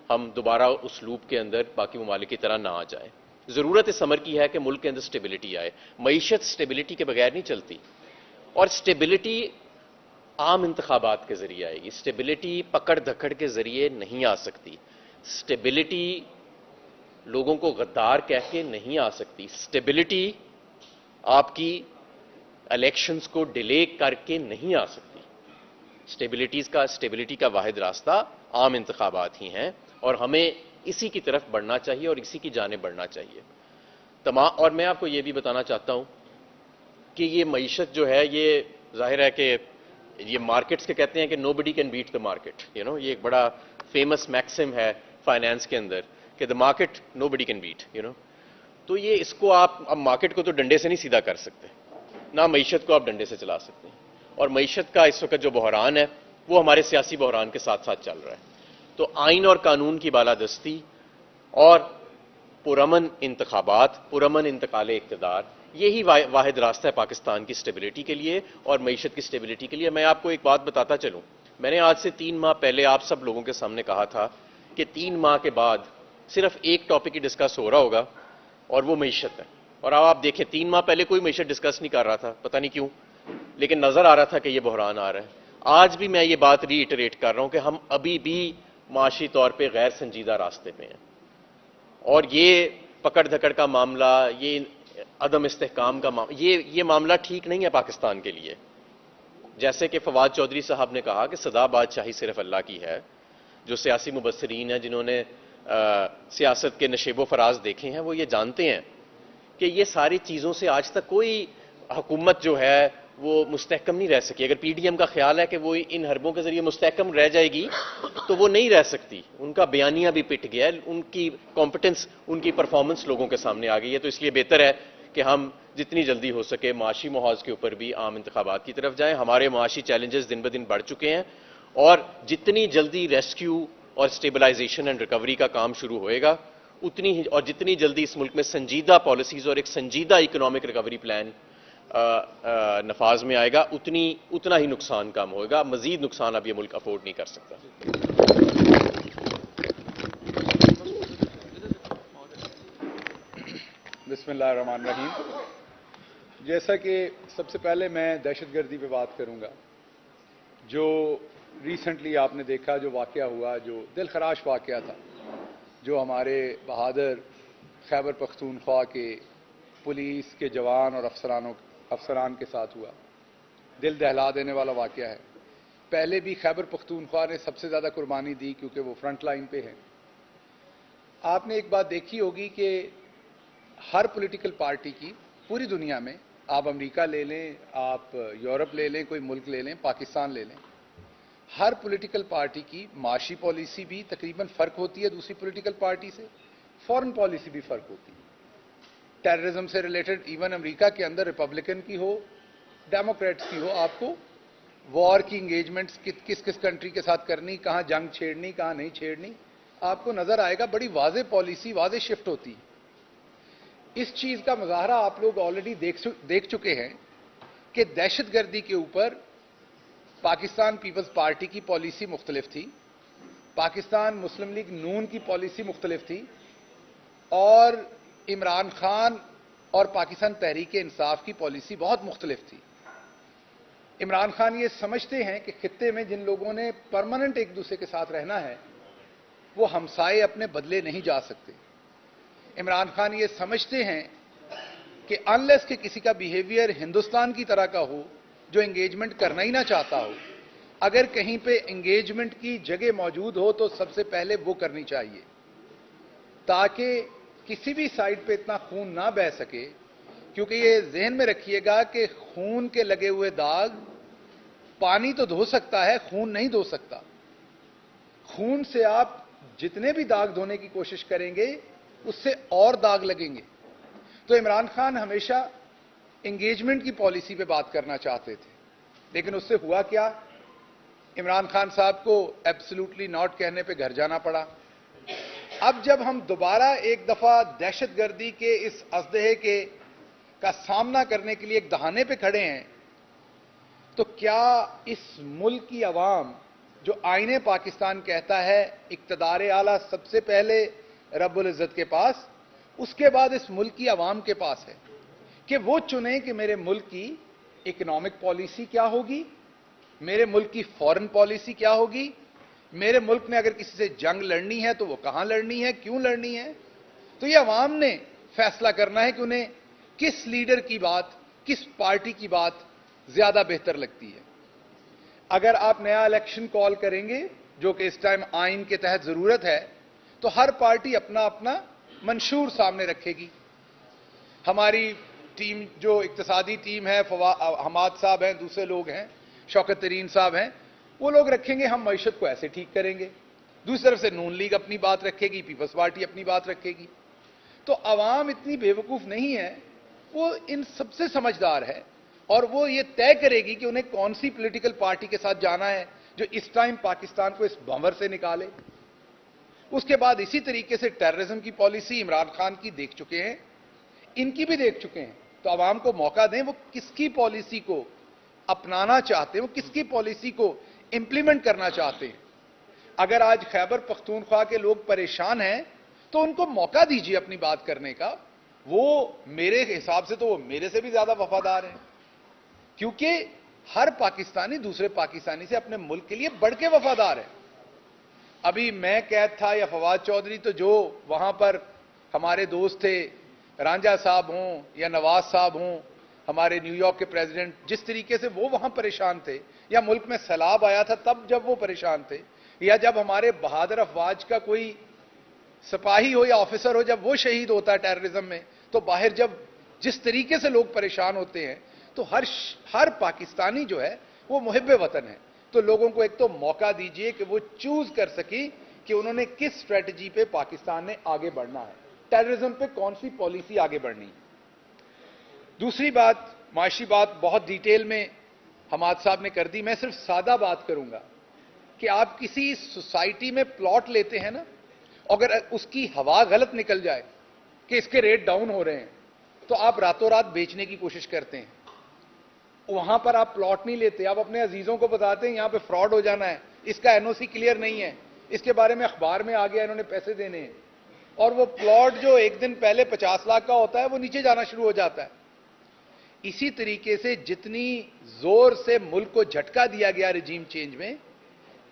ہم دوبارہ اس لوپ کے اندر باقی ممالک کی طرح نہ آ جائیں. ضرورت اس امر کی ہے کہ ملک کے اندر سٹیبلٹی آئے. معیشت سٹیبلٹی کے بغیر نہیں چلتی، اور سٹیبلٹی عام انتخابات کے ذریعے آئے گی. سٹیبلٹی پکڑ دھکڑ کے ذریعے نہیں آ سکتی. سٹیبلٹی لوگوں کو غدار کہہ کے نہیں آ سکتی. سٹیبلٹی آپ کی الیکشنز کو ڈیلے کر کے نہیں آ سکتی. سٹیبلٹی کا واحد راستہ عام انتخابات ہی ہیں، اور ہمیں اسی کی طرف بڑھنا چاہیے اور اسی کی جانب بڑھنا چاہیے. اور میں آپ کو یہ بھی بتانا چاہتا ہوں کہ یہ معیشت جو ہے یہ ظاہر ہے کہ یہ مارکیٹس کے کہتے ہیں کہ نو buddy can bat the market. یہ ایک بڑا فیمس میکسم ہے فائنانس کے اندر کہ the market no buddy can beat. تو یہ اس کو آپ اب مارکیٹ کو تو ڈنڈے سے نہیں سیدھا کر سکتے، نہ معیشت کو آپ ڈنڈے سے چلا سکتے ہیں. اور معیشت کا اس وقت جو بحران ہے وہ ہمارے سیاسی بحران کے ساتھ ساتھ چل رہا ہے. تو آئین اور قانون کی بالادستی اور پرامن انتخابات، پرامن انتقال اقتدار، یہی واحد راستہ ہے پاکستان کی سٹیبلٹی کے لیے اور معیشت کی سٹیبلٹی کے لیے۔ میں آپ کو ایک بات بتاتا چلوں، میں نے آج سے 3 ماہ پہلے آپ سب لوگوں کے سامنے کہا تھا کہ 3 ماہ کے بعد صرف ایک ٹاپک ہی ڈسکس ہو رہا ہوگا اور وہ معیشت ہے، اور اب آپ دیکھیں 3 ماہ پہلے کوئی معیشت ڈسکس نہیں کر رہا تھا، پتہ نہیں کیوں، لیکن نظر آ رہا تھا کہ یہ بحران آ رہا ہے۔ آج بھی میں یہ بات ری ایٹریٹ کر رہا ہوں کہ ہم ابھی بھی معاشی طور پہ غیر سنجیدہ راستے پہ ہیں، اور یہ پکڑ دھکڑ کا معاملہ، یہ عدم استحکام کا معاملہ، یہ معاملہ ٹھیک نہیں ہے پاکستان کے لیے۔ جیسے کہ فواد چودھری صاحب نے کہا کہ سدا بادشاہی صرف اللہ کی ہے، جو سیاسی مبصرین ہیں جنہوں نے سیاست کے نشیب و فراز دیکھے ہیں وہ یہ جانتے ہیں کہ یہ ساری چیزوں سے آج تک کوئی حکومت جو ہے وہ مستحکم نہیں رہ سکی۔ اگر پی ڈی ایم کا خیال ہے کہ وہ ان حربوں کے ذریعے مستحکم رہ جائے گی تو وہ نہیں رہ سکتی، ان کا بیانیہ بھی پٹ گیا ہے، ان کی کمپٹنس، ان کی پرفارمنس لوگوں کے سامنے آ گئی ہے۔ تو اس لیے بہتر ہے کہ ہم جتنی جلدی ہو سکے معاشی محاذ کے اوپر بھی عام انتخابات کی طرف جائیں۔ ہمارے معاشی چیلنجز دن بدن بڑھ چکے ہیں، اور جتنی جلدی ریسکیو اور سٹیبلائزیشن اینڈ ریکوری کا کام شروع ہوئے گا، اتنی ہی اور جتنی جلدی اس ملک میں سنجیدہ پالیسیز اور ایک سنجیدہ اکنامک ریکوری پلان نفاذ میں آئے گا، اتنا ہی نقصان کم ہوئے گا۔ مزید نقصان اب یہ ملک افورڈ نہیں کر سکتا۔ بسم اللہ الرحمن الرحیم۔ جیسا کہ سب سے پہلے میں دہشت گردی پہ بات کروں گا، جو ریسنٹلی آپ نے دیکھا، جو واقعہ ہوا، جو دل خراش واقعہ تھا، جو ہمارے بہادر خیبر پختونخوا کے پولیس کے جوان اور افسران کے ساتھ ہوا، دل دہلا دینے والا واقعہ ہے۔ پہلے بھی خیبر پختونخوا نے سب سے زیادہ قربانی دی کیونکہ وہ فرنٹ لائن پہ ہے۔ آپ نے ایک بات دیکھی ہوگی کہ ہر پولیٹیکل پارٹی کی پوری دنیا میں، آپ امریکہ لے لیں، آپ یورپ لے لیں، کوئی ملک لے لیں، پاکستان لے لیں، ہر پولیٹیکل پارٹی کی معاشی پالیسی بھی تقریباً فرق ہوتی ہے دوسری پولیٹیکل پارٹی سے، فورن پالیسی بھی فرق ہوتی ہے۔ ٹیررزم سے ریلیٹڈ ایون امریکہ کے اندر ریپبلکن کی ہو، ڈیموکریٹس کی ہو، آپ کو وار کی انگیجمنٹس کس کس کنٹری کے ساتھ کرنی، کہاں جنگ چھیڑنی، کہاں نہیں چھیڑنی، آپ کو نظر آئے گا بڑی واضح پالیسی، واضح شفٹ ہوتی ہے۔ اس چیز کا مظاہرہ آپ لوگ آلریڈی دیکھ چکے ہیں کہ دہشت گردی کے اوپر پاکستان پیپلز پارٹی کی پالیسی مختلف تھی، پاکستان مسلم لیگ نون کی پالیسی مختلف تھی، اور عمران خان اور پاکستان تحریک انصاف کی پالیسی بہت مختلف تھی۔ عمران خان یہ سمجھتے ہیں کہ خطے میں جن لوگوں نے پرماننٹ ایک دوسرے کے ساتھ رہنا ہے وہ ہمسائے اپنے بدلے نہیں جا سکتے۔ عمران خان یہ سمجھتے ہیں کہ انلیس کہ کسی کا بیہیویئر ہندوستان کی طرح کا ہو جو انگیجمنٹ کرنا ہی نہ چاہتا ہو، اگر کہیں پہ انگیجمنٹ کی جگہ موجود ہو تو سب سے پہلے وہ کرنی چاہیے، تاکہ کسی بھی سائڈ پہ اتنا خون نہ بہہ سکے۔ کیونکہ یہ ذہن میں رکھیے گا کہ خون کے لگے ہوئے داغ پانی تو دھو سکتا ہے، خون نہیں دھو سکتا۔ خون سے آپ جتنے بھی داغ دھونے کی کوشش کریں گے اس سے اور داغ لگیں گے۔ تو عمران خان ہمیشہ انگیجمنٹ کی پالیسی پہ بات کرنا چاہتے تھے، لیکن اس سے ہوا کیا؟ عمران خان صاحب کو ایبسلیوٹلی ناٹ کہنے پہ گھر جانا پڑا۔ اب جب ہم دوبارہ ایک دفعہ دہشت گردی کے اس ازدہے کا سامنا کرنے کے لیے ایک دہانے پہ کھڑے ہیں، تو کیا اس ملک کی عوام، جو آئین پاکستان کہتا ہے اقتدار اعلیٰ سب سے پہلے رب العزت کے پاس، اس کے بعد اس ملک کی عوام کے پاس ہے کہ وہ چنیں کہ میرے ملک کی اکنامک پالیسی کیا ہوگی، میرے ملک کی فورن پالیسی کیا ہوگی، میرے ملک نے اگر کسی سے جنگ لڑنی ہے تو وہ کہاں لڑنی ہے، کیوں لڑنی ہے۔ تو یہ عوام نے فیصلہ کرنا ہے کہ انہیں کس لیڈر کی بات، کس پارٹی کی بات زیادہ بہتر لگتی ہے۔ اگر آپ نیا الیکشن کال کریں گے، جو کہ اس ٹائم آئین کے تحت ضرورت ہے، تو ہر پارٹی اپنا اپنا منشور سامنے رکھے گی۔ ہماری ٹیم جو اقتصادی ٹیم ہے، حماد صاحب ہیں، دوسرے لوگ ہیں، شوکت ترین صاحب ہیں، وہ لوگ رکھیں گے ہم معیشت کو ایسے ٹھیک کریں گے۔ دوسری طرف سے نون لیگ اپنی بات رکھے گی، پیپلز پارٹی اپنی بات رکھے گی۔ تو عوام اتنی بے وقوف نہیں ہے، وہ ان سب سے سمجھدار ہے، اور وہ یہ طے کرے گی کہ انہیں کون سی پولیٹیکل پارٹی کے ساتھ جانا ہے جو اس ٹائم پاکستان کو اس بھنور سے نکالے۔ اس کے بعد اسی طریقے سے ٹیررزم کی پالیسی عمران خان کی دیکھ چکے ہیں, ان کی بھی دیکھ چکے ہیں. تو عوام کو موقع دیں, وہ کس کی پالیسی کو اپنانا چاہتے ہیں, وہ کس کی پالیسی کو امپلیمنٹ کرنا چاہتے ہیں. اگر آج خیبر پختونخوا کے لوگ پریشان ہیں تو ان کو موقع دیجیے اپنی بات کرنے کا. وہ میرے حساب سے تو وہ میرے سے بھی زیادہ وفادار ہیں, کیونکہ ہر پاکستانی دوسرے پاکستانی سے اپنے ملک کے لیے بڑھ کے وفادار ہے. ابھی میں قید تھا یا فواد چودھری, تو جو وہاں پر ہمارے دوست تھے, رانجھا صاحب ہوں یا نواز صاحب ہوں, ہمارے نیو یارک کے پریزیڈنٹ, جس طریقے سے وہ وہاں پریشان تھے, یا ملک میں سیلاب آیا تھا تب جب وہ پریشان تھے, یا جب ہمارے بہادر افواج کا کوئی سپاہی ہو یا آفیسر ہو جب وہ شہید ہوتا ہے ٹیررزم میں, تو باہر جب جس طریقے سے لوگ پریشان ہوتے ہیں, تو ہر پاکستانی جو ہے وہ محب وطن ہے. تو لوگوں کو ایک تو موقع دیجئے کہ وہ چوز کر سکی کہ انہوں نے کس اسٹریٹجی پہ پاکستان نے آگے بڑھنا ہے, ٹیررزم پہ کون سی پالیسی آگے بڑھنی ہے. دوسری بات, معاشی بات بہت ڈیٹیل میں حماد صاحب نے کر دی, میں صرف سادہ بات کروں گا کہ آپ کسی سوسائٹی میں پلاٹ لیتے ہیں نا, اگر اس کی ہوا غلط نکل جائے کہ اس کے ریٹ ڈاؤن ہو رہے ہیں, تو آپ راتوں رات بیچنے کی کوشش کرتے ہیں. وہاں پر آپ پلاٹ نہیں لیتے, آپ اپنے عزیزوں کو بتاتے ہیں یہاں پہ فراڈ ہو جانا ہے, اس کا این او سی کلیئر نہیں ہے, اس کے بارے میں اخبار میں آ گیا, انہوں نے پیسے دینے ہیں, اور وہ پلاٹ جو ایک دن پہلے 50 لاکھ کا ہوتا ہے وہ نیچے جانا شروع ہو جاتا ہے. اسی طریقے سے جتنی زور سے ملک کو جھٹکا دیا گیا رجیم چینج میں,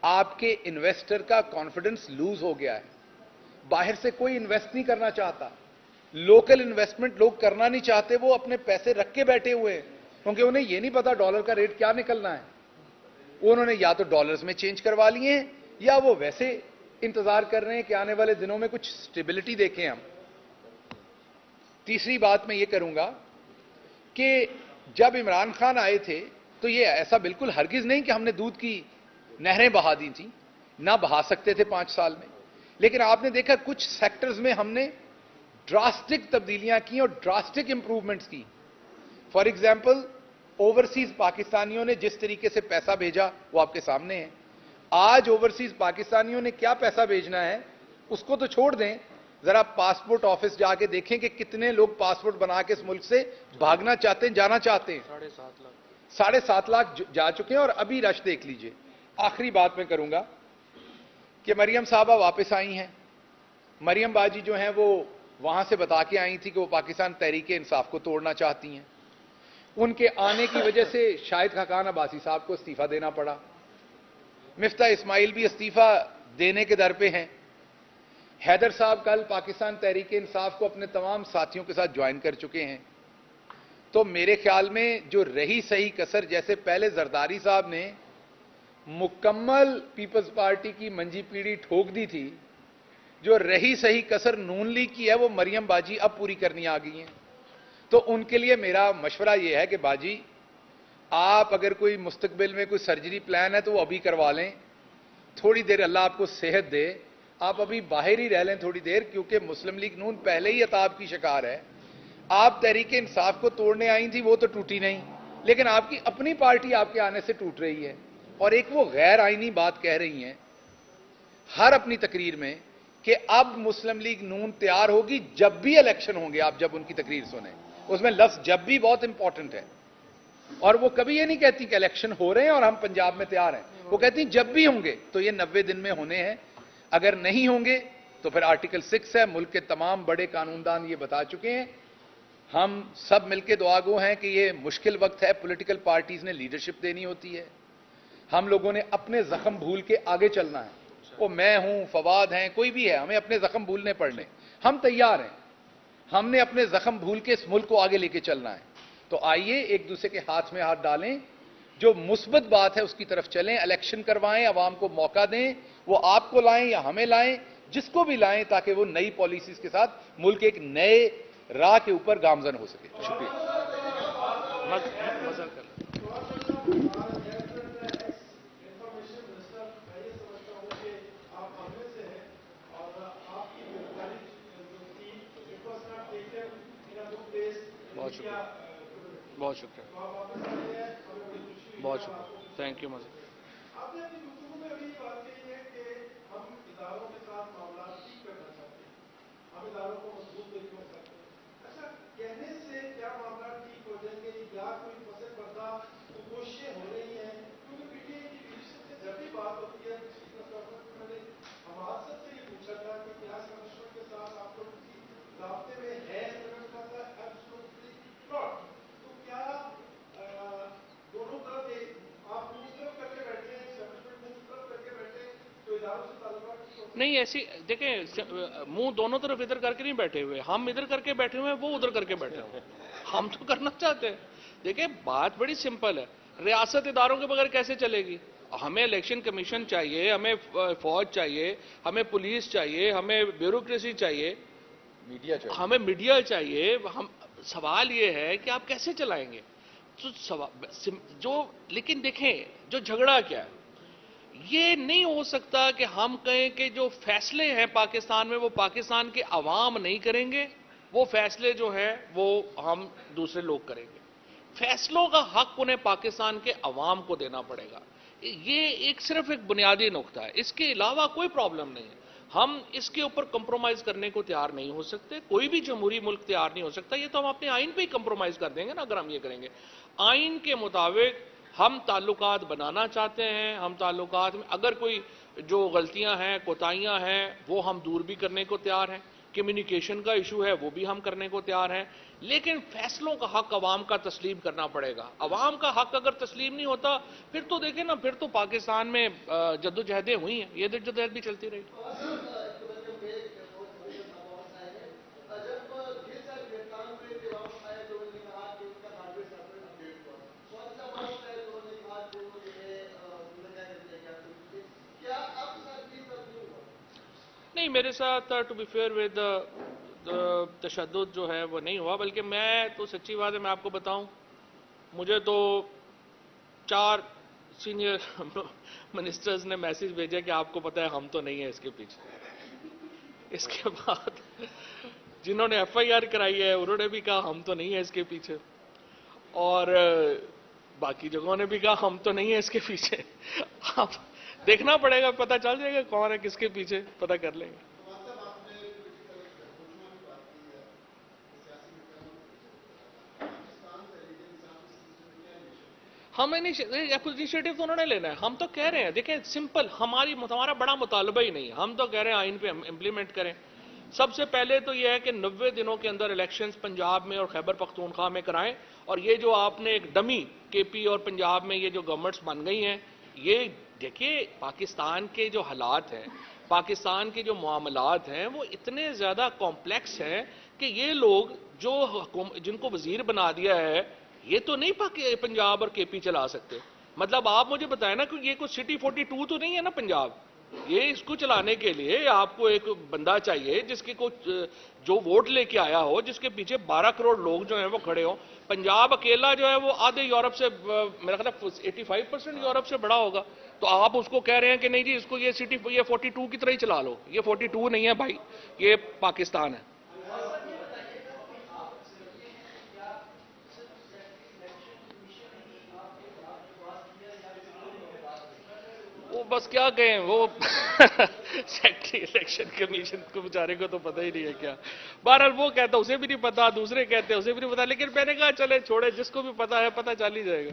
آپ کے انویسٹر کا کانفیڈنس لوز ہو گیا ہے. باہر سے کوئی انویسٹ نہیں کرنا چاہتا, لوکل انویسٹمنٹ لوگ کرنا نہیں چاہتے, وہ اپنے پیسے رکھ کے بیٹھے ہوئے ہیں, کیونکہ انہیں یہ نہیں پتا ڈالر کا ریٹ کیا نکلنا ہے. انہوں نے یا تو ڈالرز میں چینج کروا لیے ہیں, یا وہ ویسے انتظار کر رہے ہیں کہ آنے والے دنوں میں کچھ سٹیبلٹی دیکھیں ہم. تیسری بات میں یہ کروں گا کہ جب عمران خان آئے تھے تو یہ ایسا بالکل ہرگز نہیں کہ ہم نے دودھ کی نہریں بہا دی تھیں, نہ بہا سکتے تھے 5 سال میں, لیکن آپ نے دیکھا کچھ سیکٹرز میں ہم نے ڈراسٹک تبدیلیاں کی اور ڈراسٹک امپروومنٹس کی. فار ایگزامپل, اوورسیز پاکستانیوں نے جس طریقے سے پیسہ بھیجا وہ آپ کے سامنے ہے. آج اوورسیز پاکستانیوں نے کیا پیسہ بھیجنا ہے اس کو تو چھوڑ دیں, ذرا پاسپورٹ آفس جا کے دیکھیں کہ کتنے لوگ پاسپورٹ بنا کے اس ملک سے بھاگنا چاہتے ہیں, جانا چاہتے ہیں. 7.5 لاکھ جا چکے ہیں, اور ابھی رش دیکھ لیجئے. آخری بات میں کروں گا کہ مریم صاحبہ واپس آئی ہیں. مریم باجی جو ہیں وہ وہاں سے بتا کے آئی تھی کہ وہ پاکستان تحریک انصاف کو توڑنا چاہتی ہیں. ان کے آنے کی وجہ سے شاہد خاقان عباسی صاحب کو استعفیٰ دینا پڑا. مفتاح اسماعیل بھی استعفیٰ دینے کے در پہ ہیں. حیدر صاحب کل پاکستان تحریک انصاف کو اپنے تمام ساتھیوں کے ساتھ جوائن کر چکے ہیں. تو میرے خیال میں جو رہی صحیح کسر, جیسے پہلے زرداری صاحب نے مکمل پیپلز پارٹی کی منجی پیڑھی ٹھوک دی تھی, جو رہی صحیح کسر نون لیگ کی ہے وہ مریم باجی اب پوری کرنی آ گئی ہیں. تو ان کے لیے میرا مشورہ یہ ہے کہ باجی, آپ اگر کوئی مستقبل میں کوئی سرجری پلان ہے تو وہ ابھی کروا لیں, تھوڑی دیر اللہ آپ کو صحت دے, آپ ابھی باہر ہی رہ لیں تھوڑی دیر, کیونکہ مسلم لیگ نون پہلے ہی عطاب کی شکار ہے. آپ تحریک انصاف کو توڑنے آئی تھی, وہ تو ٹوٹی نہیں, لیکن آپ کی اپنی پارٹی آپ کے آنے سے ٹوٹ رہی ہے, اور ایک وہ غیر آئینی بات کہہ رہی ہیں ہر اپنی تقریر میں کہ اب مسلم لیگ نون تیار ہوگی جب بھی الیکشن ہوں گے. آپ جب ان کی تقریر سنیں, اس میں لفظ جب بھی بہت امپورٹنٹ ہے, اور وہ کبھی یہ نہیں کہتی کہ الیکشن ہو رہے ہیں اور ہم پنجاب میں تیار ہیں, وہ کہتی ہیں جب بھی ہوں گے. تو یہ 90 دن میں ہونے ہیں, اگر نہیں ہوں گے تو پھر آرٹیکل 6 ہے. ملک کے تمام بڑے قانون دان یہ بتا چکے ہیں. ہم سب مل کے دعا گو ہیں کہ یہ مشکل وقت ہے, پولیٹیکل پارٹیز نے لیڈرشپ دینی ہوتی ہے. ہم لوگوں نے اپنے زخم بھول کے آگے چلنا ہے. وہ میں ہوں, فواد ہیں, کوئی بھی ہے, ہمیں اپنے زخم بھولنے پڑنے, ہم تیار ہیں. ہم نے اپنے زخم بھول کے اس ملک کو آگے لے کے چلنا ہے. تو آئیے ایک دوسرے کے ہاتھ میں ہاتھ ڈالیں, جو مثبت بات ہے اس کی طرف چلیں, الیکشن کروائیں, عوام کو موقع دیں, وہ آپ کو لائیں یا ہمیں لائیں, جس کو بھی لائیں, تاکہ وہ نئی پالیسیز کے ساتھ ملک ایک نئے راہ کے اوپر گامزن ہو سکے. شکریہ. بہت شکریہ, بہت شکریہ, بہت شکریہ, تھینک یو. مزید اداروں کے ساتھ معاملات ٹھیک کرنا چاہتے ہیں, ہم اداروں کو مضبوط طریقوں سے کرتے ہیں. اچھا, کہنے سے کیا معاملات ٹھیک ہو جائیں گے یا کوئی پس پردہ کوششیں ہو رہی ہیں؟ کیونکہ پی ٹی آئی کی لیڈرشپ سے جب بھی بات ہوتی ہے میں نے ہمارے سب سے یہ پوچھا تھا کہ کیا کمشنر کے ساتھ آپ لوگ کسی رابطے میں ہے, تو کیا دونوں طرف آپ منہ طرف کر کے بیٹھے ہیں, اسٹیبلشمنٹ منہ طرف کر کے بیٹھے تو اداروں سے تعلقات نہیں, ایسی دیکھیں منہ دونوں طرف ادھر کر کے نہیں بیٹھے ہوئے, ہم ادھر کر کے بیٹھے ہوئے ہیں, وہ ادھر کر کے بیٹھے ہوئے ہیں. ہم تو کرنا چاہتے ہیں. دیکھیں بات بڑی سمپل ہے, ریاست اداروں کے بغیر کیسے چلے گی؟ ہمیں الیکشن کمیشن چاہیے, ہمیں فوج چاہیے, ہمیں پولیس چاہیے, ہمیں بیوروکریسی چاہیے, ہمیں میڈیا چاہیے. سوال یہ ہے کہ آپ کیسے چلائیں گے؟ لیکن دیکھیں جو جھگڑا کیا ہے, یہ نہیں ہو سکتا کہ ہم کہیں کہ جو فیصلے ہیں پاکستان میں وہ پاکستان کے عوام نہیں کریں گے, وہ فیصلے جو ہیں وہ ہم دوسرے لوگ کریں گے. فیصلوں کا حق انہیں پاکستان کے عوام کو دینا پڑے گا. یہ صرف ایک بنیادی نقطہ ہے, اس کے علاوہ کوئی پرابلم نہیں ہے. ہم اس کے اوپر کمپرومائز کرنے کو تیار نہیں ہو سکتے, کوئی بھی جمہوری ملک تیار نہیں ہو سکتا. یہ تو ہم اپنے آئین پہ ہی کمپرومائز کر دیں گے نا اگر ہم یہ کریں گے. آئین کے مطابق ہم تعلقات بنانا چاہتے ہیں, ہم تعلقات میں اگر کوئی جو غلطیاں ہیں, کوتاہیاں ہیں, وہ ہم دور بھی کرنے کو تیار ہیں. کمیونیکیشن کا ایشو ہے وہ بھی ہم کرنے کو تیار ہیں, لیکن فیصلوں کا حق عوام کا تسلیم کرنا پڑے گا. عوام کا حق اگر تسلیم نہیں ہوتا پھر تو دیکھیں نا, پھر تو پاکستان میں جدوجہدیں ہوئی ہیں, یہ جدوجہد بھی چلتی رہی. نہیں, میرے ساتھ ٹو بی فیئر ود تشدد جو ہے وہ نہیں ہوا, بلکہ میں تو سچی بات ہے میں آپ کو بتاؤں, مجھے تو 4 سینئر منسٹرز نے میسج بھیجا کہ آپ کو پتہ ہے ہم تو نہیں ہیں اس کے پیچھے. اس کے بعد جنہوں نے ایف آئی آر کرائی ہے انہوں نے بھی کہا ہم تو نہیں ہیں اس کے پیچھے, اور باقی جگہوں نے بھی کہا ہم تو نہیں ہیں اس کے پیچھے. اب دیکھنا پڑے گا, پتہ چل جائے گا کون ہے کس کے پیچھے, پتہ کر لیں گے. ہمیں انیشیٹو تو انہوں نے لینا ہے, ہم تو کہہ رہے ہیں دیکھیں سمپل, ہمارا بڑا مطالبہ ہی نہیں ہے, ہم تو کہہ رہے ہیں آئین پہ امپلیمنٹ کریں. سب سے پہلے تو یہ ہے کہ 90 دنوں کے اندر الیکشنز پنجاب میں اور خیبر پختونخوا میں کرائیں, اور یہ جو آپ نے ایک ڈمی کے پی اور پنجاب میں یہ جو گورنمنٹس بن گئی ہیں, یہ دیکھیے پاکستان کے جو حالات ہیں, پاکستان کے جو معاملات ہیں وہ اتنے زیادہ کمپلیکس ہیں کہ یہ لوگ جن کو وزیر بنا دیا ہے یہ تو نہیں پنجاب اور کے پی چلا سکتے. مطلب آپ مجھے بتائیں نا کہ یہ کوئی سٹی 42 تو نہیں ہے نا پنجاب, یہ اس کو چلانے کے لیے آپ کو ایک بندہ چاہیے جس کے جو ووٹ لے کے آیا ہو, جس کے پیچھے 12 کروڑ لوگ جو ہیں وہ کھڑے ہوں. پنجاب اکیلا جو ہے وہ آدھے یورپ سے, میرا خیال ہے 85% یورپ سے بڑا ہوگا, تو آپ اس کو کہہ رہے ہیں کہ نہیں جی اس کو یہ سٹی یہ 42 کی طرح ہی چلا لو. یہ 42 نہیں ہے بھائی, یہ پاکستان ہے. وہ بس کیا کہیں, وہ سیکٹری الیکشن کمیشن کو بیچارے کو تو پتہ ہی نہیں ہے کیا. بہرحال وہ کہتا اسے بھی نہیں پتا, دوسرے کہتے اسے بھی نہیں پتا, لیکن میں نے کہا چلے چھوڑے, جس کو بھی پتا ہے پتہ چل ہی جائے گا.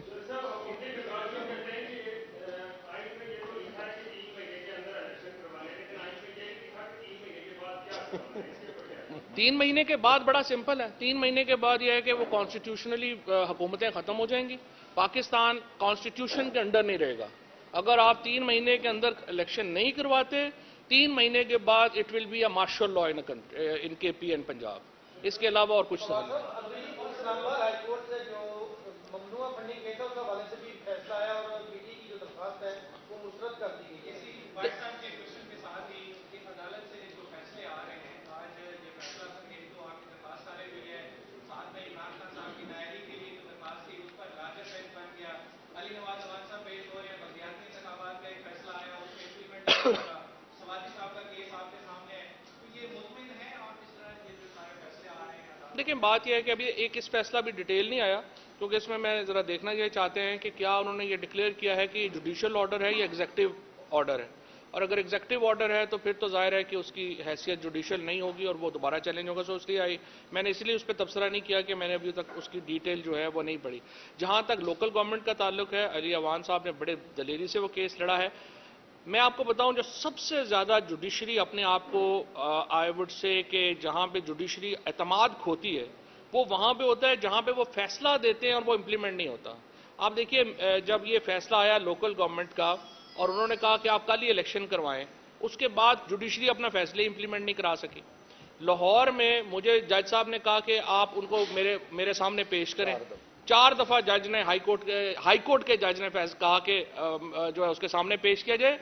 3 مہینے کے بعد بڑا سمپل ہے. 3 مہینے کے بعد یہ ہے کہ وہ کانسٹیٹیوشنلی حکومتیں ختم ہو جائیں گی. پاکستان کانسٹیٹیوشن کے انڈر نہیں رہے گا. اگر آپ 3 مہینے کے اندر الیکشن نہیں کرواتے, 3 مہینے کے بعد it will be a martial law in K P and Punjab. اس کے علاوہ اور کچھ سوال نہیں. دیکھیں بات یہ ہے کہ ابھی ایک اس فیصلہ بھی ڈیٹیل نہیں آیا, کیونکہ اس میں ذرا دیکھنا یہ چاہتے ہیں کہ کیا انہوں نے یہ ڈکلیئر کیا ہے کہ جوڈیشل آرڈر ہے یا ایگزیکٹو آرڈر ہے. اور اگر ایگزیکٹو آرڈر ہے تو پھر تو ظاہر ہے کہ اس کی حیثیت جوڈیشل نہیں ہوگی اور وہ دوبارہ چیلنج ہوگا. سو اس لیے میں نے اس لیے اس پہ تبصرہ نہیں کیا کہ میں نے ابھی تک اس کی ڈیٹیل جو ہے وہ نہیں پڑھی. جہاں تک لوکل گورنمنٹ کا تعلق ہے, علی اوان صاحب نے بڑے دلیری سے وہ کیس لڑا ہے. میں آپ کو بتاؤں جو سب سے زیادہ جوڈیشری اپنے آپ کو آئی وڈ سے کہ جہاں پہ جوڈیشری اعتماد کھوتی ہے وہ وہاں پہ ہوتا ہے جہاں پہ وہ فیصلہ دیتے ہیں اور وہ امپلیمنٹ نہیں ہوتا. آپ دیکھیے جب یہ فیصلہ آیا لوکل گورنمنٹ کا اور انہوں نے کہا کہ آپ کل ہی الیکشن کروائیں, اس کے بعد جوڈیشری اپنا فیصلے امپلیمنٹ نہیں کرا سکی. لاہور میں مجھے جج صاحب نے کہا کہ آپ ان کو میرے سامنے پیش کریں. 4 دفعہ جج نے ہائی کورٹ کے جج نے کہا کہ جو ہے اس کے سامنے پیش کیا جائے.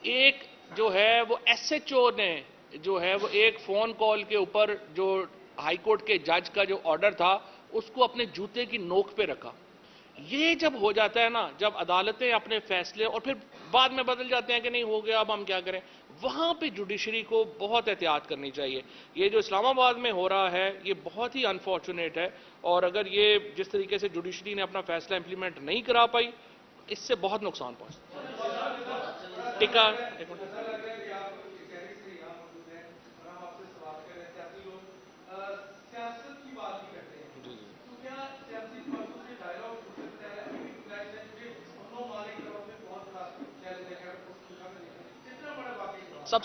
ایک جو ہے وہ ایس ایچ او نے جو ہے وہ ایک فون کال کے اوپر جو ہائی کورٹ کے جج کا جو آرڈر تھا اس کو اپنے جوتے کی نوک پہ رکھا. یہ جب ہو جاتا ہے نا, جب عدالتیں اپنے فیصلے اور پھر بعد میں بدل جاتے ہیں کہ نہیں ہو گیا اب ہم کیا کریں, وہاں پہ جوڈیشری کو بہت احتیاط کرنی چاہیے. یہ جو اسلام آباد میں ہو رہا ہے یہ بہت ہی انفارچونیٹ ہے, اور اگر یہ جس طریقے سے جوڈیشری نے اپنا فیصلہ امپلیمنٹ نہیں کرا پائی اس سے بہت نقصان پہنچتا. ٹکا سب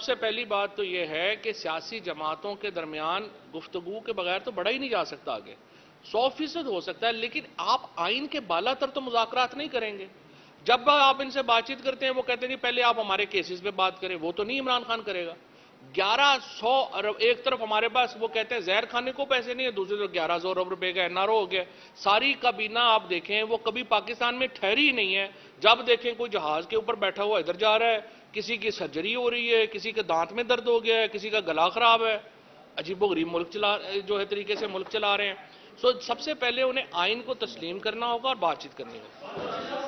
سے پہلی بات تو یہ ہے کہ سیاسی جماعتوں کے درمیان گفتگو کے بغیر تو بڑھا ہی نہیں جا سکتا آگے. 100% ہو سکتا ہے لیکن آپ آئین کے بالا تر تو مذاکرات نہیں کریں گے. جب آپ ان سے بات چیت کرتے ہیں وہ کہتے ہیں جی پہلے آپ ہمارے کیسز پہ بات کریں, وہ تو نہیں عمران خان کرے گا. 1100 ارب ایک طرف ہمارے پاس وہ کہتے ہیں زہر کھانے کو پیسے نہیں ہے, دوسری طرف 1100 ارب روپے کا NRO ہو گیا. ساری کابینہ آپ دیکھیں وہ کبھی پاکستان میں ٹھہری ہی نہیں ہے. جب دیکھیں کوئی جہاز کے اوپر بیٹھا ہوا ادھر جا رہا ہے, کسی کی سرجری ہو رہی ہے, کسی کے دانت میں درد ہو گیا ہے, کسی کا گلا خراب ہے. عجیب و غریب ملک جو ہے طریقے سے ملک چلا رہے ہیں. سب سے پہلے انہیں آئین کو تسلیم کرنا ہوگا اور بات چیت کرنی ہوگی.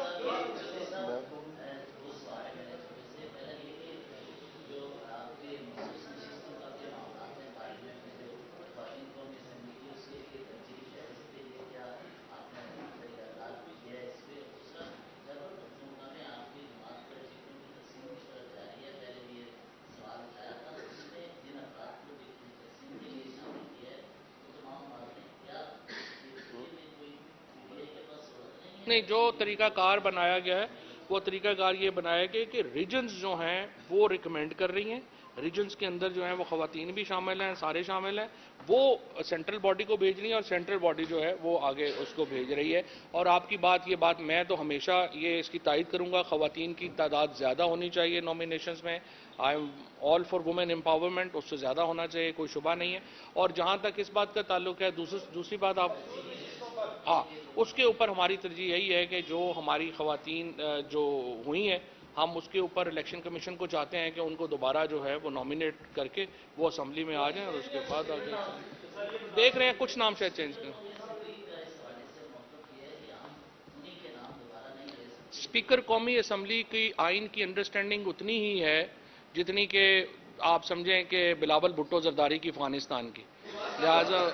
نہیں, جو طریقہ کار بنایا گیا ہے وہ طریقہ کار یہ بنایا گیا کہ ریجنز جو ہیں وہ ریکمینڈ کر رہی ہیں. ریجنز کے اندر جو ہیں وہ خواتین بھی شامل ہیں, سارے شامل ہیں. وہ سینٹرل باڈی کو بھیج رہی ہیں اور سینٹرل باڈی جو ہے وہ آگے اس کو بھیج رہی ہے. اور آپ کی یہ بات میں تو ہمیشہ یہ اس کی تائید کروں گا, خواتین کی تعداد زیادہ ہونی چاہیے نامینیشنز میں. I am all for women empowerment, اس سے زیادہ ہونا چاہیے, کوئی شبہ نہیں ہے. اور جہاں تک اس بات کا تعلق ہے دوسری بات آپ اس کے اوپر ہماری ترجیح یہی ہے کہ جو ہماری خواتین جو ہوئی ہیں ہم اس کے اوپر الیکشن کمیشن کو چاہتے ہیں کہ ان کو دوبارہ جو ہے وہ نامینیٹ کر کے وہ اسمبلی میں آ جائیں اور اس کے بعد آگے دیکھ رہے ہیں کچھ نام شاید چینج کریں. اسپیکر قومی اسمبلی کی آئین کی انڈرسٹینڈنگ اتنی ہی ہے جتنی کہ آپ سمجھیں کہ بلاول بھٹو زرداری کی افغانستان کی, لہذا